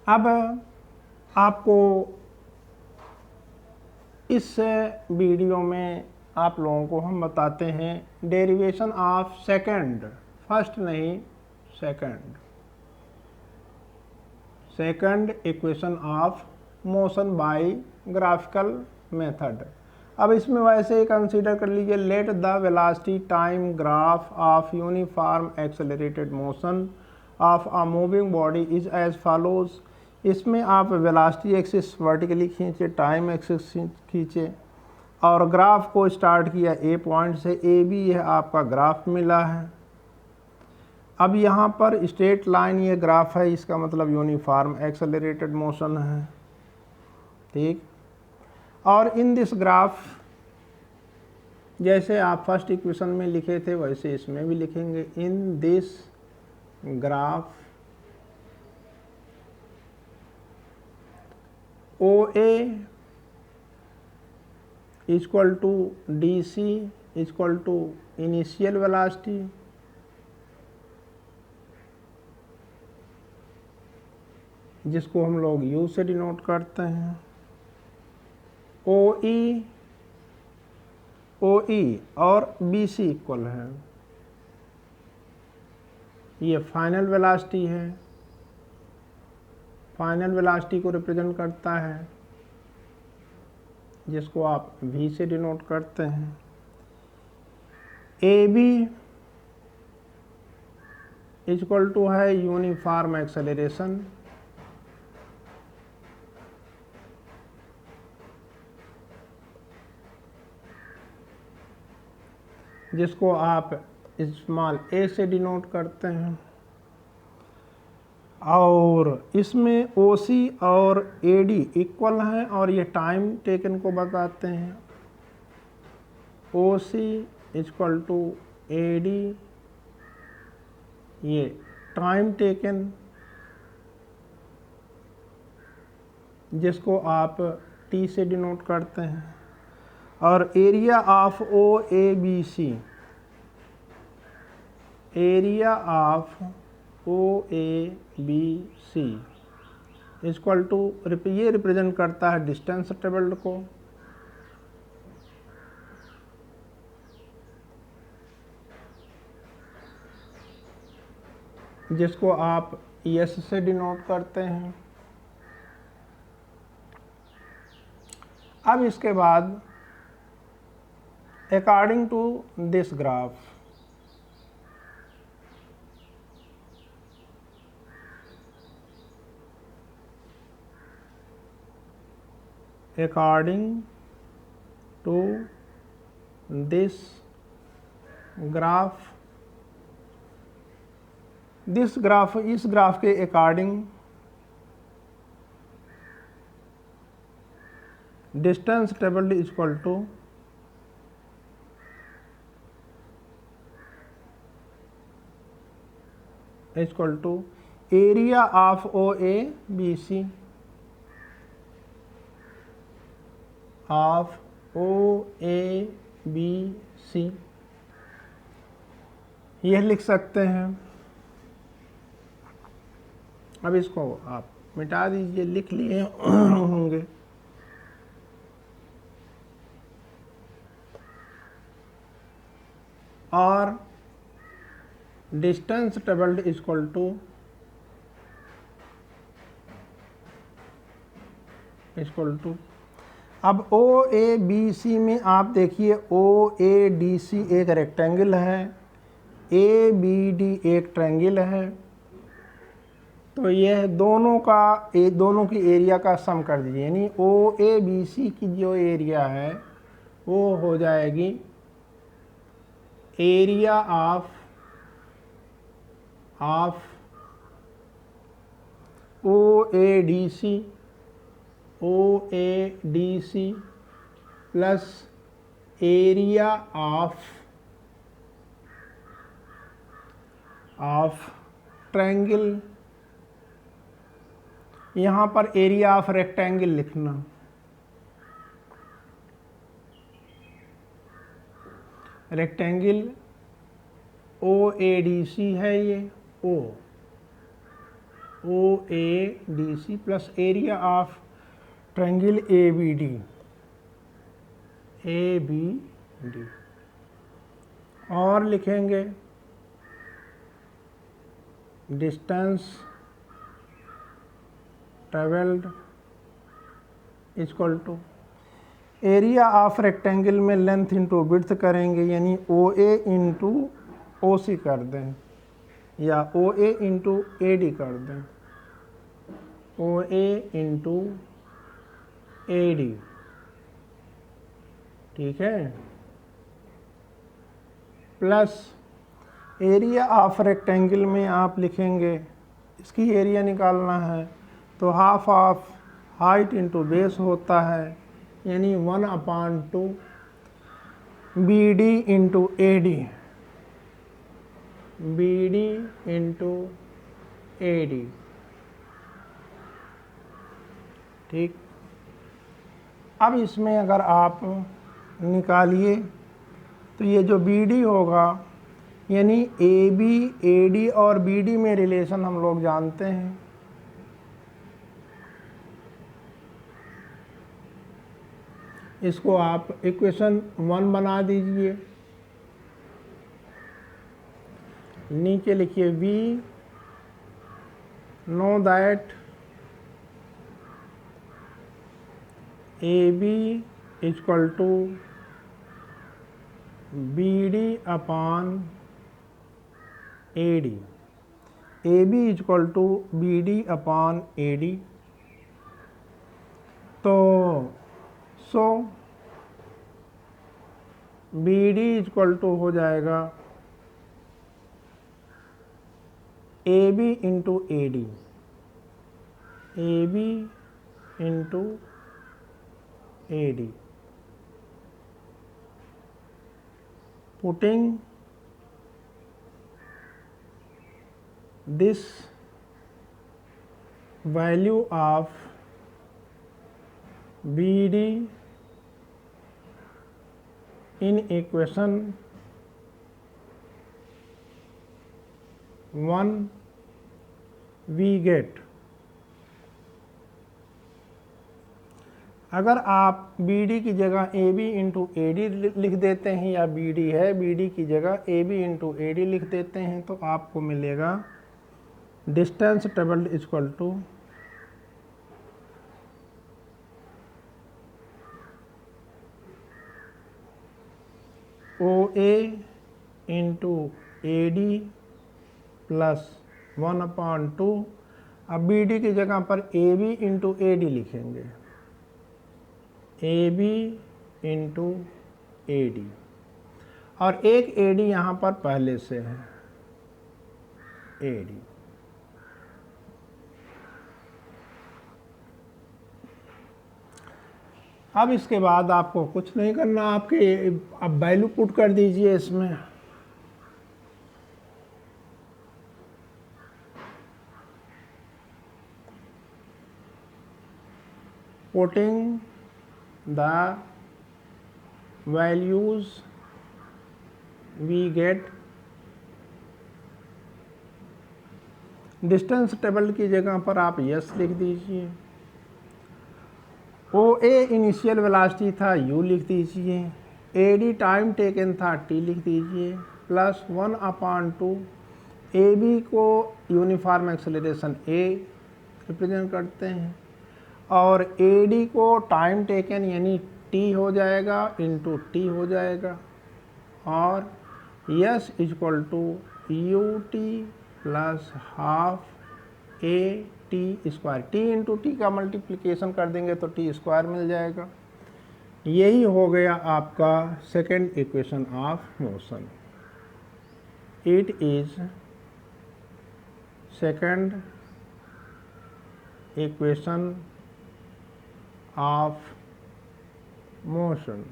अब आपको इस वीडियो में आप लोगों को हम बताते हैं डेरिवेशन ऑफ सेकंड, फर्स्ट नहीं second equation of motion by graphical method. अब इसमें वैसे ही कंसीडर कर लीजिए, let the velocity time graph of uniform accelerated motion of a moving body is as follows. इसमें आप वेलोसिटी एक्सिस वर्टिकली खींचे, टाइम एक्सिस खींचे और ग्राफ को स्टार्ट किया ए पॉइंट से। ए बी यह आपका ग्राफ मिला है। अब यहाँ पर स्ट्रेट लाइन ये ग्राफ है, इसका मतलब यूनिफॉर्म एक्सेलरेटेड मोशन है, ठीक। और इन दिस ग्राफ जैसे आप फर्स्ट इक्वेशन में लिखे थे वैसे इसमें भी लिखेंगे। In this graph O A equal to D C equal to initial velocity, जिसको हम लोग U से डिनोट करते हैं। ओ ई और बी सी इक्वल है, ये फाइनल वेलोसिटी है, फाइनल वेलोसिटी को रिप्रेजेंट करता है, जिसको आप V से डिनोट करते हैं। ए बी इक्वल टू है यूनिफॉर्म एक्सेलरेशन, जिसको आप स्मॉल a से डिनोट करते हैं। और इसमें OC और AD इक्वल हैं और ये टाइम टेकन को बताते हैं। OC इक्वल टू AD, ये टाइम टेकन, जिसको आप T से डिनोट करते हैं। और area of OABC, area of OABC equal to, ये रिप्रेजेंट करता है डिस्टेंस ट्रेवल्ड को, जिसको आप S से डिनोट करते हैं। अब इसके बाद according to this graph, according to this graph, इस ग्राफ के according distance travelled equal to area of OABC यह लिख सकते हैं। अब इसको आप मिटा दीजिए, लिख लिए होंगे। और डिस्टेंस ट्रेवल्ड इक्वल टू अब OABC में आप देखिए, OADC एक रेक्टेंगल है, ABD एक ट्रायंगल है, तो यह दोनों की एरिया का सम कर दीजिए, यानी OABC की जो एरिया है वो हो जाएगी area of OADC plus area of triangle. यहाँ पर एरिया ऑफ रेक्टेंगल लिखना, रेक्टेंगल OADC है ये O, OADC plus area of triangle ABD और लिखेंगे distance travelled equal to area of rectangle में लेंथ इंटू विड्थ करेंगे, यानी OA इंटू OC कर दें या OA इंटू AD कर दें, OA इंटू AD, ठीक है, प्लस एरिया ऑफ रेक्टेंगल में आप लिखेंगे, इसकी एरिया निकालना है तो half of height into base होता है, यानी 1/2 BD into AD, BD into AD, ठीक। अब इसमें अगर आप निकालिए तो ये जो BD होगा, यानी AB, AD और BD में रिलेशन हम लोग जानते हैं, इसको आप इक्वेशन 1 बना दीजिए, नीचे लिखिए V know that AB equal to BD upon AD, AB equal to BD upon AD, तो सो BD इक्वल टू हो जाएगा AB into AD, AB into AD, putting this value of BD in equation 1 we get, अगर आप BD की जगह AB into AD लिख देते हैं या BD है BD की जगह AB इंटू AD लिख देते हैं तो आपको मिलेगा distance travelled equal to OA into AD plus 1/2, अब BD की जगह पर AB इंटू AD लिखेंगे, AB इंटू AD, और एक AD यहाँ पर पहले से है AD। अब इसके बाद आपको कुछ नहीं करना, आपके अब वैल्यू पुट कर दीजिए इसमें, putting the values we get, distance table की जगह पर आप यस लिख दीजिए, OA इनिशियल वेलोसिटी था U लिख दीजिए, AD टाइम टेकन था T लिख दीजिए, प्लस 1/2 AB को यूनिफॉर्म एक्सेलरेशन A रिप्रेजेंट करते हैं और AD को टाइम टेकन यानी T हो जाएगा इंटू T हो जाएगा, और S equal to UT plus half AT square, T into T का मल्टीप्लिकेशन कर देंगे तो T स्क्वायर मिल जाएगा। यही हो गया आपका second equation of motion. It is second equation of motion.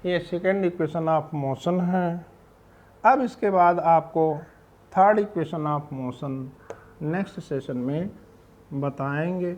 ये सेकेंड इक्वेशन ऑफ मोशन है। अब इसके बाद आपको third equation of motion next session में बताएंगे।